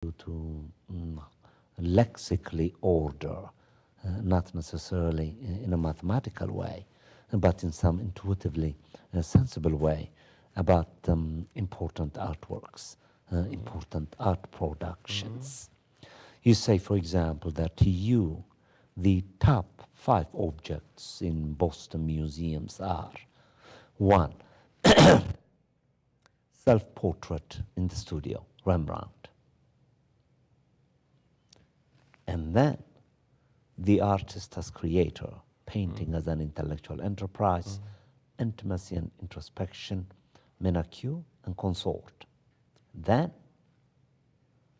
to lexically order, not necessarily in a mathematical way, but in some intuitively sensible way about important artworks, important art productions. You say, for example, that to you, the top 5 objects in Boston museums are: 1, self-portrait in the studio, Rembrandt. And then the artist as creator, painting as an intellectual enterprise, intimacy and introspection, Menacue and consort. Then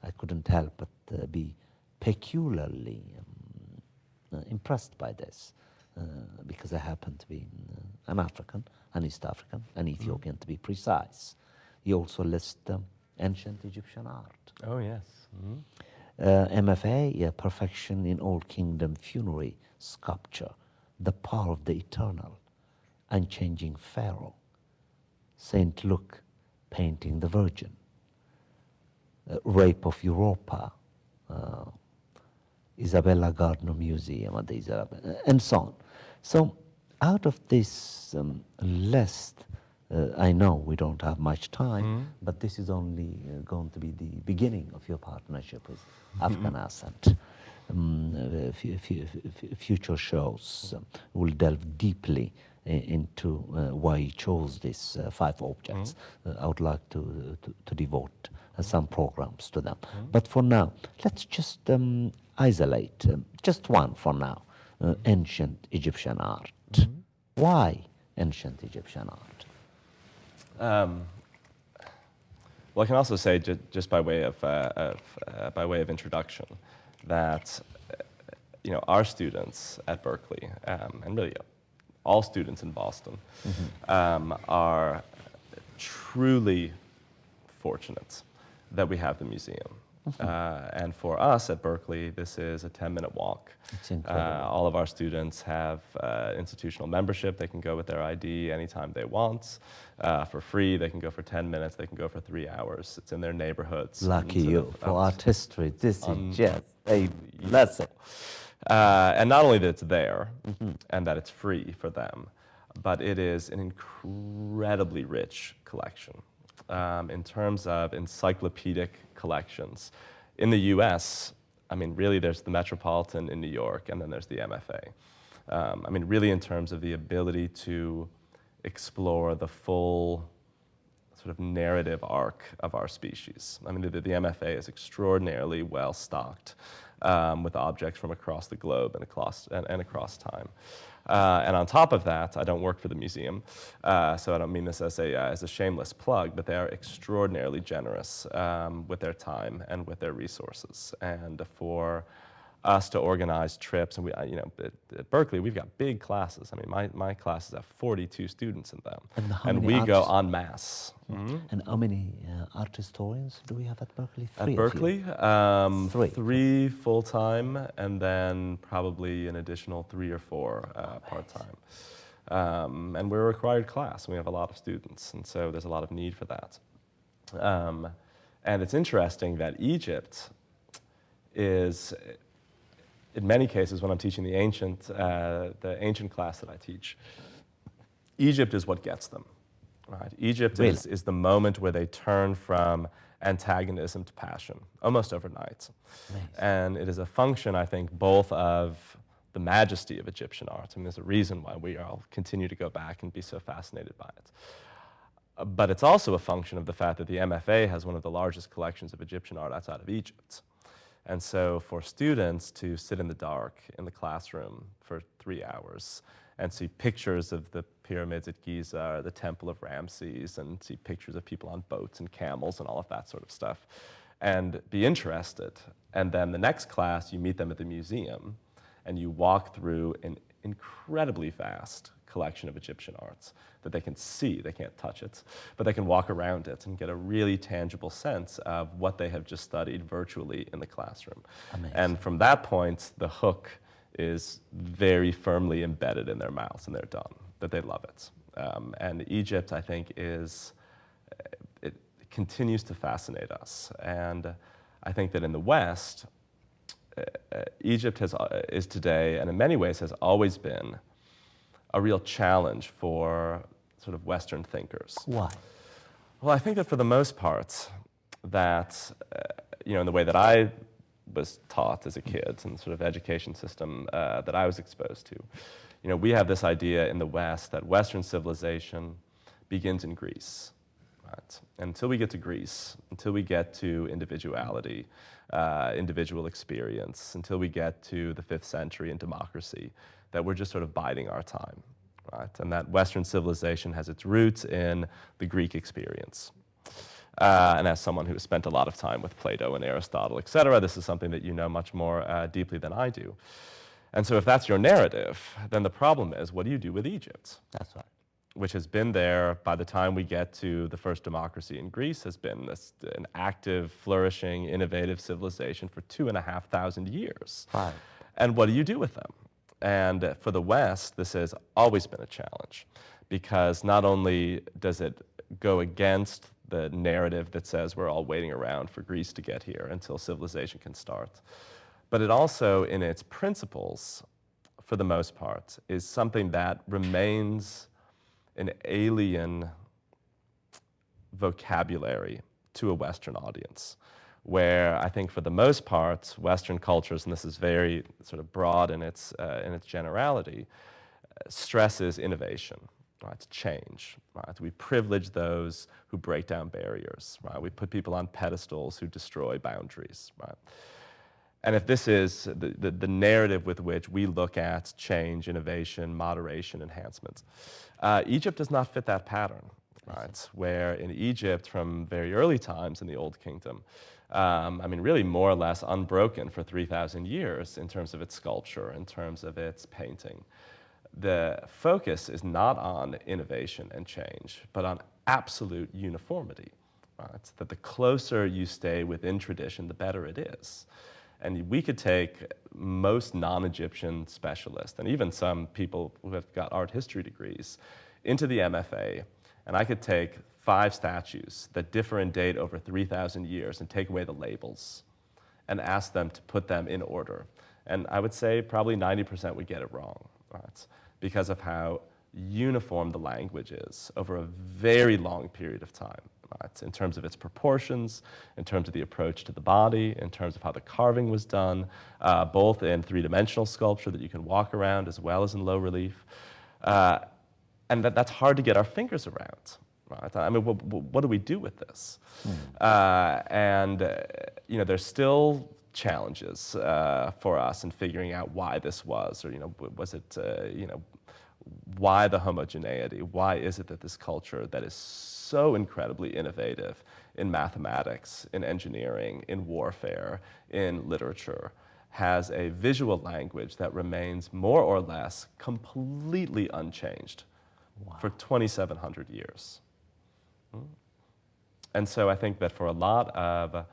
I couldn't help but be peculiarly impressed by this because I happen to be an African, an East African, an Ethiopian to be precise. You also list ancient Egyptian art. Oh, yes. MFA, yeah, perfection in Old Kingdom funerary sculpture, the power of the eternal, unchanging Pharaoh, Saint Luke painting the Virgin, Rape of Europa, Isabella Gardner Museum at the Isabella, and so on. So out of this list, I know we don't have much time, but this is only going to be the beginning of your partnership with African Ascent. Future shows will delve deeply into why you chose these 5 objects. I would like to devote some programs to them. But for now, let's just isolate just one for now, ancient Egyptian art. Why ancient Egyptian art? Well, I can also say, just by way of introduction, that our students at Berkeley, and really all students in Boston, are truly fortunate that we have the museum. And for us at Berkeley, this is a 10-minute walk. It's incredible. All of our students have institutional membership. They can go with their ID anytime they want for free. They can go for 10 minutes. They can go for 3 hours. It's in their neighborhoods. Lucky you. For art history, this is just a blessing. And not only that it's there and that it's free for them, but it is an incredibly rich collection. In terms of encyclopedic collections. In the US, I mean, really there's the Metropolitan in New York, and then there's the MFA. I mean, really in terms of the ability to explore the full sort of narrative arc of our species. I mean, the MFA is extraordinarily well stocked with objects from across the globe and across time. And on top of that, I don't work for the museum, so I don't mean this as a shameless plug, but they are extraordinarily generous with their time and with their resources. And for us to organize trips, and at Berkeley, we've got big classes. I mean, my classes have 42 students in them, and we go en masse. And how many art historians do we have at Berkeley? 3 At Berkeley, 3 full-time, and then probably an additional 3 or 4 part-time. And we're a required class, and we have a lot of students, and so there's a lot of need for that. And it's interesting that Egypt is, in many cases, when I'm teaching the ancient class that I teach, Egypt is what gets them. Right? Egypt is the moment where they turn from antagonism to passion, almost overnight. Nice. And it is a function, I think, both of the majesty of Egyptian art. I mean, there's a reason why we all continue to go back and be so fascinated by it. But it's also a function of the fact that the MFA has one of the largest collections of Egyptian art outside of Egypt. And so for students to sit in the dark in the classroom for 3 hours and see pictures of the pyramids at Giza, the Temple of Ramses, and see pictures of people on boats and camels and all of that sort of stuff, and be interested. And then the next class, you meet them at the museum, and you walk through an incredibly vast collection of Egyptian arts that they can see. They can't touch it, but they can walk around it and get a really tangible sense of what they have just studied virtually in the classroom. Amazing. And from that point, the hook is very firmly embedded in their mouths, and they're done, that they love it. And Egypt, I think, it continues to fascinate us. And I think that in the West, Egypt is today, and in many ways has always been, a real challenge for sort of Western thinkers. Why? Well, I think that for the most part, that, in the way that I was taught as a kid and sort of education system that I was exposed to, we have this idea in the West that Western civilization begins in Greece. Right? And until we get to Greece, until we get to individuality, individual experience, until we get to the 5th century and democracy, that we're just sort of biding our time, right? And that Western civilization has its roots in the Greek experience. And as someone who has spent a lot of time with Plato and Aristotle, et cetera, this is something that you know much more deeply than I do. And so if that's your narrative, then the problem is, what do you do with Egypt? That's right. Which has been there by the time we get to the first democracy in Greece, has been an active, flourishing, innovative civilization for 2,500 years. Right. And what do you do with them? And for the West, this has always been a challenge, because not only does it go against the narrative that says we're all waiting around for Greece to get here until civilization can start, but it also, in its principles, for the most part, is something that remains an alien vocabulary to a Western audience, where I think for the most part, Western cultures, and this is very sort of broad in its generality, stresses innovation, right? Change, right? We privilege those who break down barriers, right? We put people on pedestals who destroy boundaries, right? And if this is the narrative with which we look at change, innovation, moderation, enhancement, Egypt does not fit that pattern, right? Where in Egypt, from very early times in the Old Kingdom, really more or less unbroken for 3,000 years in terms of its sculpture, in terms of its painting, the focus is not on innovation and change, but on absolute uniformity, right? That the closer you stay within tradition, the better it is. And we could take most non-Egyptian specialists, and even some people who have got art history degrees, into the MFA, and I could take 5 statues that differ in date over 3,000 years and take away the labels and ask them to put them in order. And I would say probably 90% would get it wrong, right? Because of how uniform the language is over a very long period of time. Right, in terms of its proportions, in terms of the approach to the body, in terms of how the carving was done, both in 3-dimensional sculpture that you can walk around as well as in low relief. And that's hard to get our fingers around. Right? I mean, what do we do with this? There's still challenges for us in figuring out why this was, or was it, why the homogeneity? Why is it that this culture that is so incredibly innovative in mathematics, in engineering, in warfare, in literature, has a visual language that remains more or less completely unchanged for 2,700 years? And so I think that for a lot of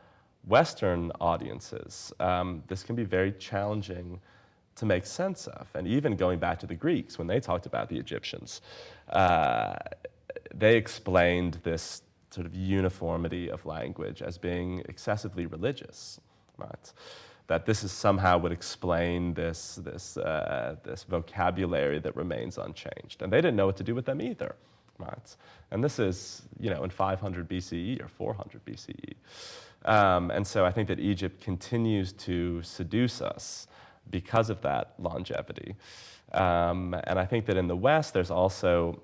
Western audiences, this can be very challenging to make sense of. And even going back to the Greeks, when they talked about the Egyptians, they explained this sort of uniformity of language as being excessively religious, right? That this is somehow would explain this vocabulary that remains unchanged. And they didn't know what to do with them either, right? And this is, in 500 BCE or 400 BCE. And so I think that Egypt continues to seduce us because of that longevity. And I think that in the West, there's also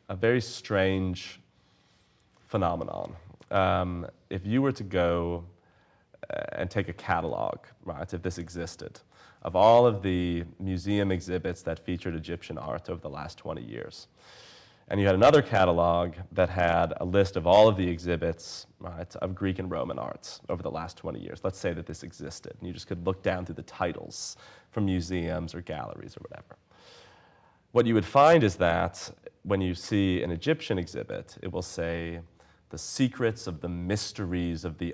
a very strange phenomenon. If you were to go and take a catalog, right, if this existed, of all of the museum exhibits that featured Egyptian art over the last 20 years, and you had another catalog that had a list of all of the exhibits, right, of Greek and Roman arts over the last 20 years. Let's say that this existed, and you just could look down through the titles from museums or galleries or whatever. What you would find is that when you see an Egyptian exhibit, it will say, "The secrets of the mysteries of the